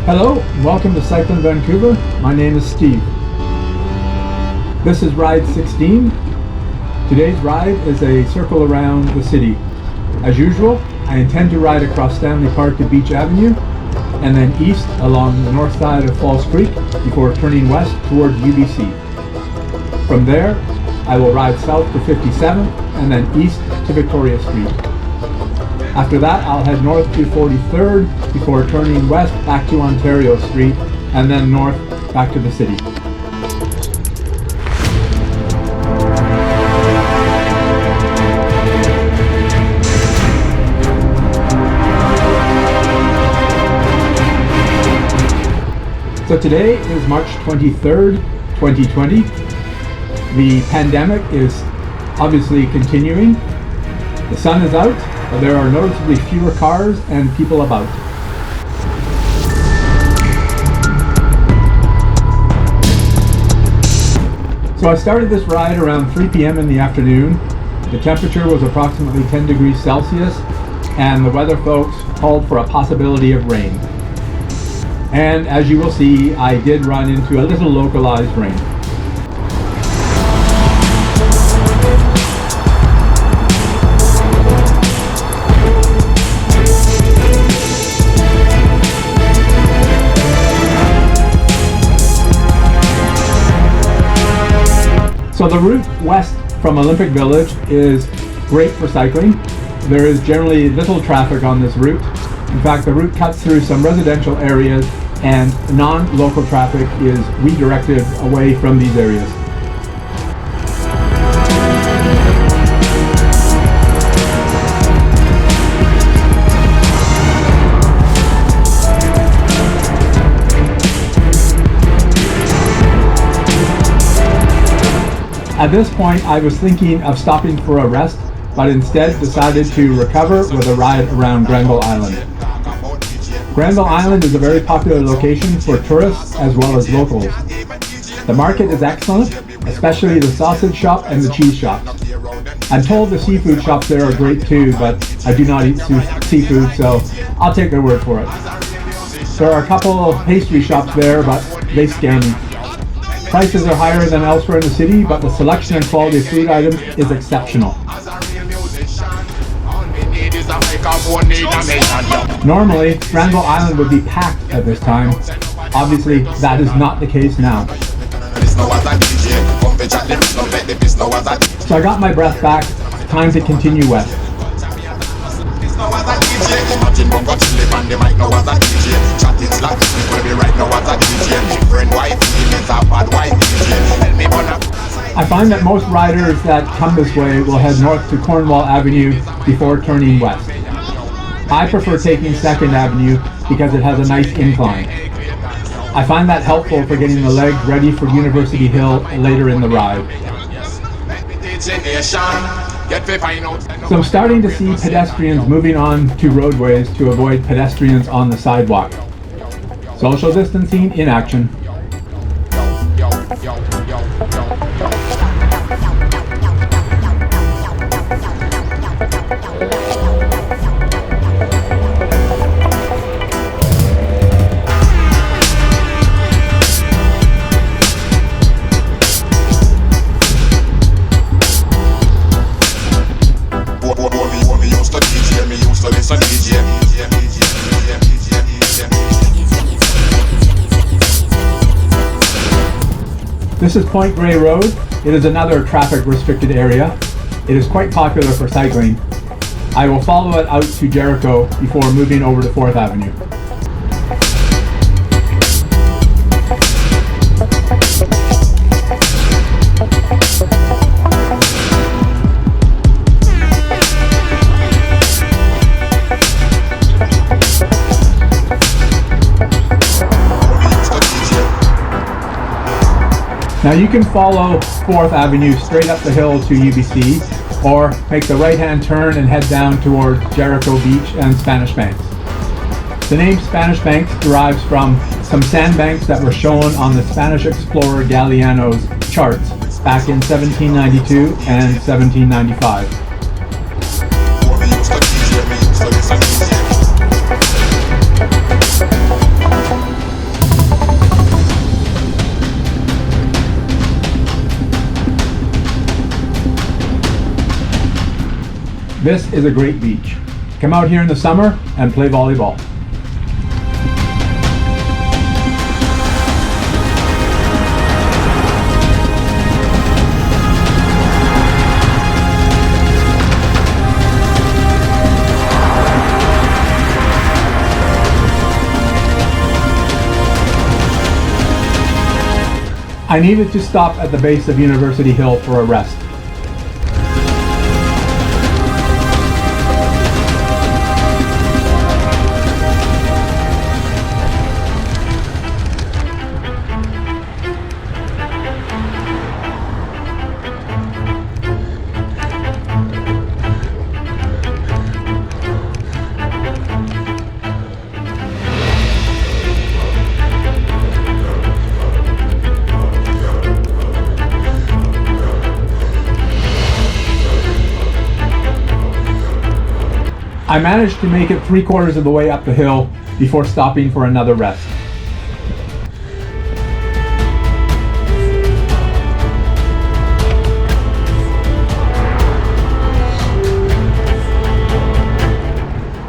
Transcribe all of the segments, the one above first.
Hello, and welcome to Cycl'n Vancouver. My name is Steve. This is ride 16. Today's ride is a circle around the city. As usual, I intend to ride across Stanley Park to Beach Avenue and then east along the north side of Falls Creek before turning west towards UBC. From there, I will ride south to 57th and then east to Victoria Street. After that, I'll head north to 43rd before turning west back to Ontario Street and then north back to the city. So today is March 23rd, 2020. The pandemic is obviously continuing. The sun is out, but there are noticeably fewer cars and people about. So I started this ride around 3 p.m. in the afternoon. The temperature was approximately 10 degrees Celsius, and the weather folks called for a possibility of rain. And as you will see, I did run into a little localized rain. So the route west from Olympic Village is great for cycling. There is generally little traffic on this route. In fact, the route cuts through some residential areas and non-local traffic is redirected away from these areas. At this point, I was thinking of stopping for a rest, but instead decided to recover with a ride around Granville Island. Granville Island is a very popular location for tourists as well as locals. The market is excellent, especially the sausage shop and the cheese shops. I'm told the seafood shops there are great too, but I do not eat seafood, so I'll take their word for it. There are a couple of pastry shops there, but they scare me. Prices are higher than elsewhere in the city, but the selection and quality of food items is exceptional. Normally, Granville Island would be packed at this time. Obviously, that is not the case now. So I got my breath back. Time to continue west. I find that most riders that come this way will head north to Cornwall Avenue before turning west. I prefer taking 2nd Avenue because it has a nice incline. I find that helpful for getting the legs ready for University Hill later in the ride. So I'm starting to see pedestrians moving on to roadways to avoid pedestrians on the sidewalk. Social distancing in action. This is Point Grey Road. It is another traffic restricted area. It is quite popular for cycling. I will follow it out to Jericho before moving over to 4th Avenue. Now you can follow 4th Avenue straight up the hill to UBC, or make the right-hand turn and head down towards Jericho Beach and Spanish Banks. The name Spanish Banks derives from some sandbanks that were shown on the Spanish explorer Galiano's charts back in 1792 and 1795. This is a great beach. Come out here in the summer and play volleyball. I needed to stop at the base of University Hill for a rest. I managed to make it 3/4 of the way up the hill before stopping for another rest.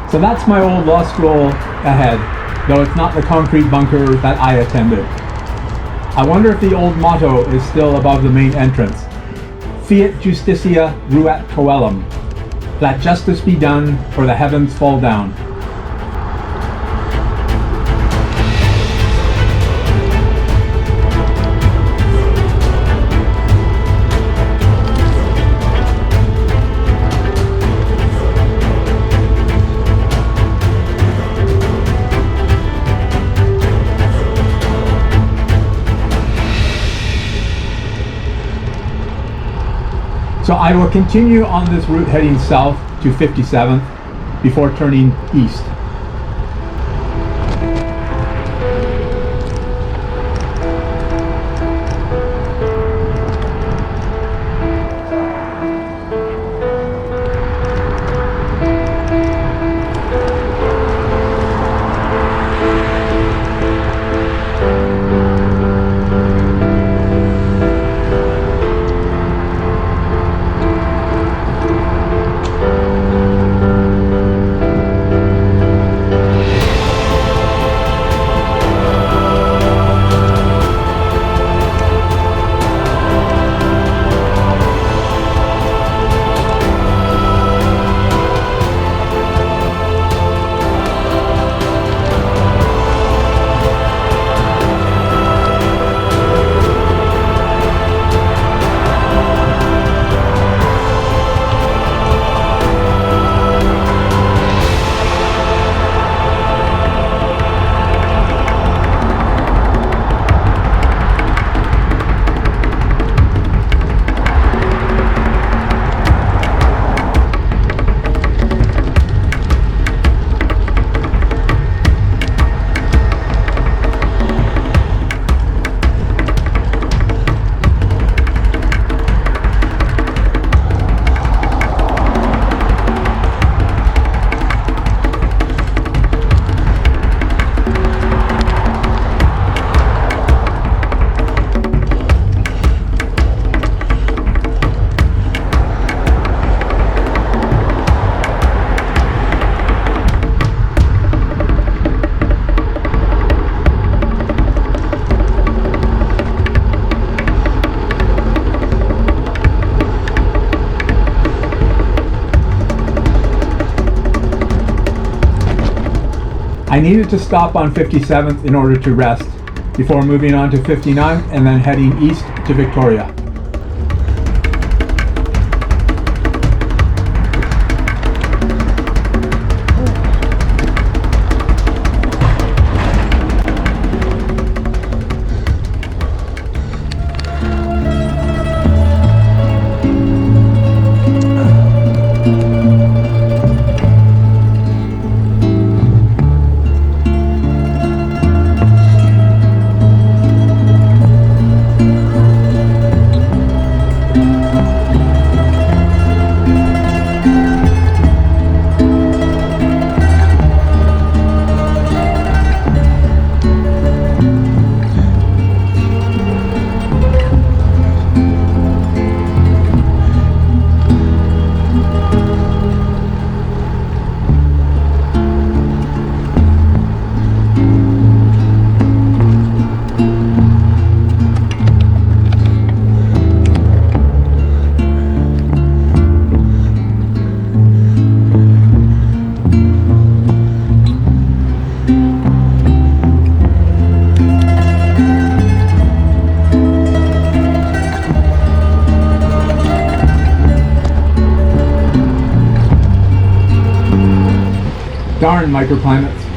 So that's my old law school ahead, though it's not the concrete bunker that I attended. I wonder if the old motto is still above the main entrance. Fiat justitia ruat coelum. Let justice be done, or the heavens fall down. So I will continue on this route heading south to 57th before turning east. I needed to stop on 57th in order to rest before moving on to 59th and then heading east to Victoria. Darn microclimates.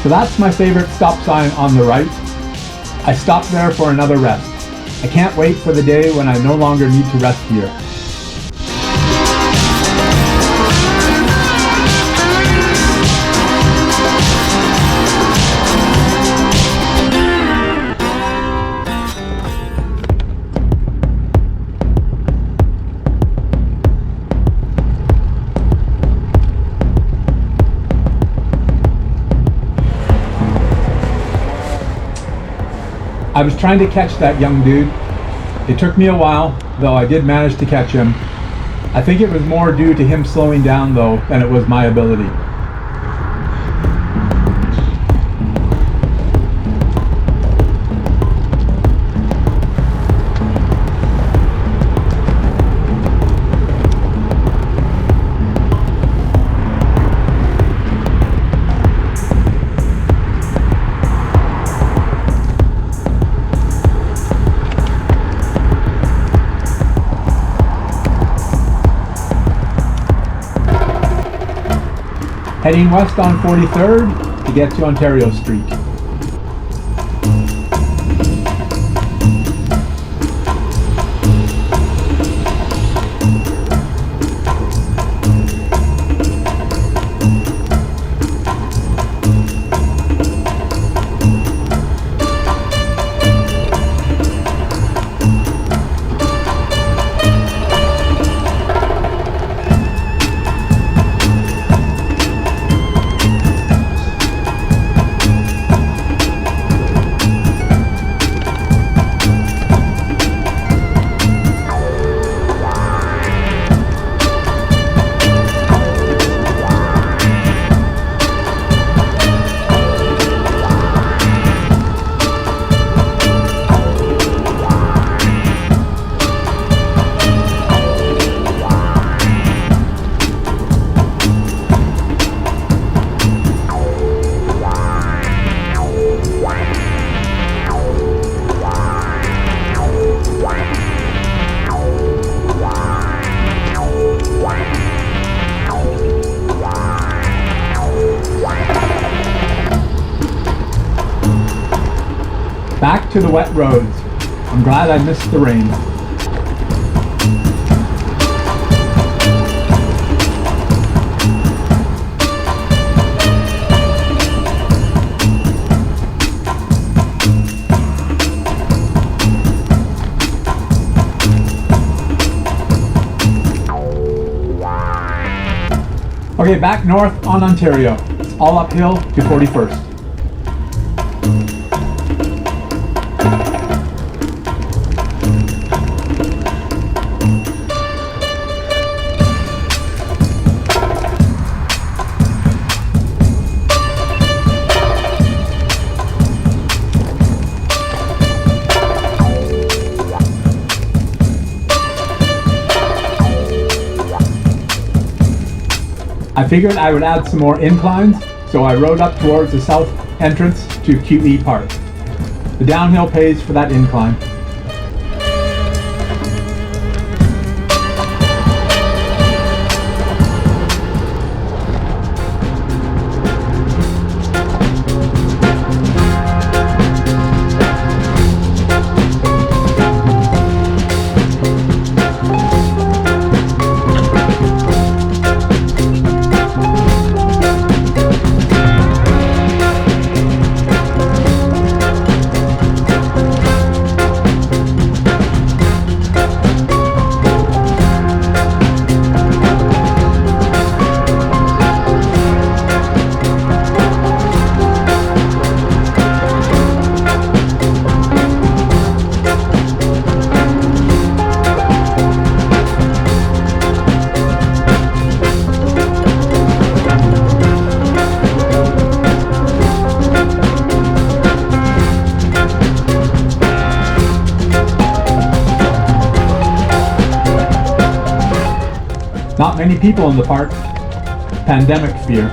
So that's my favorite stop sign on the right. I stopped there for another rest. I can't wait for the day when I no longer need to rest here. I was trying to catch that young dude. It took me a while, though I did manage to catch him. I think it was more due to him slowing down though than it was my ability. Heading west on 43rd to get to Ontario Street. Back to the wet roads. I'm glad I missed the rain. Okay, back north on Ontario. all uphill to 41st. I figured I would add some more inclines, so I rode up towards the south entrance to QE Park. The downhill pays for that incline. Not many people in the park. Pandemic fear.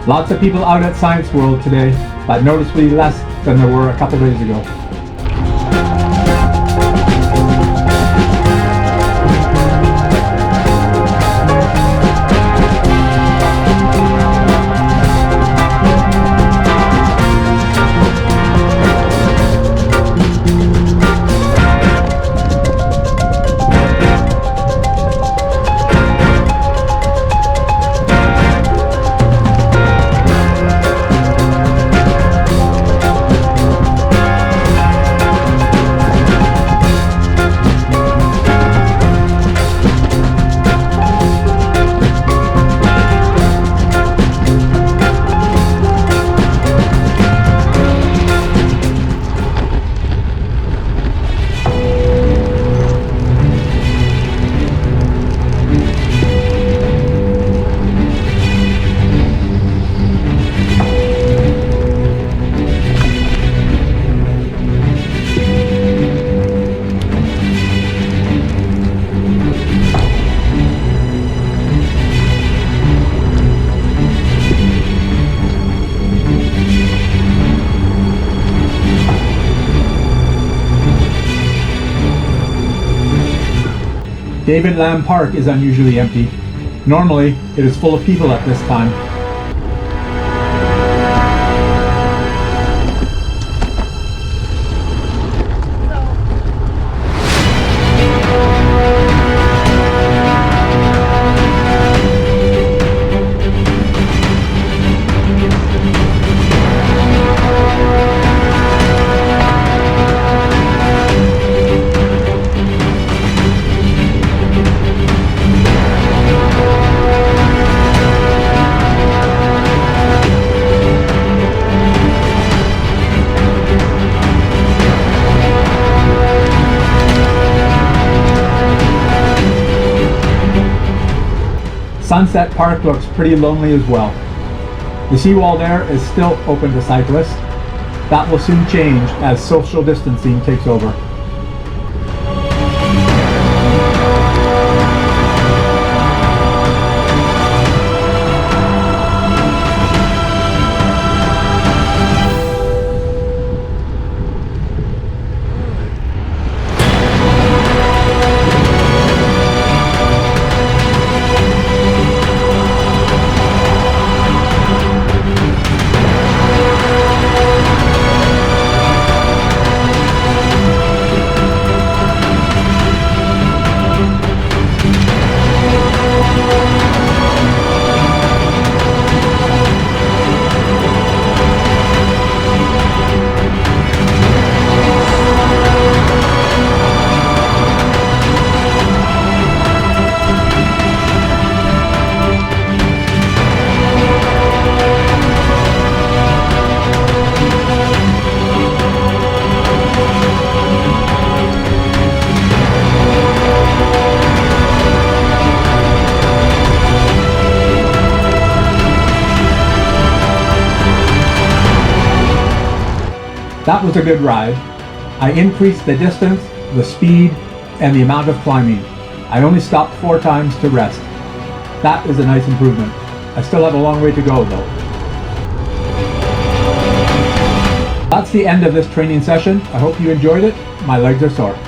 Lots of people out at Science World today, but noticeably less than there were a couple days ago. David Lamb Park is unusually empty. Normally, it is full of people at this time. Sunset Park looks pretty lonely as well. The seawall there is still open to cyclists. That will soon change as social distancing takes over. That was a good ride. I increased the distance, the speed, and the amount of climbing. I only stopped 4 times to rest. That is a nice improvement. I still have a long way to go though. That's the end of this training session. I hope you enjoyed it. My legs are sore.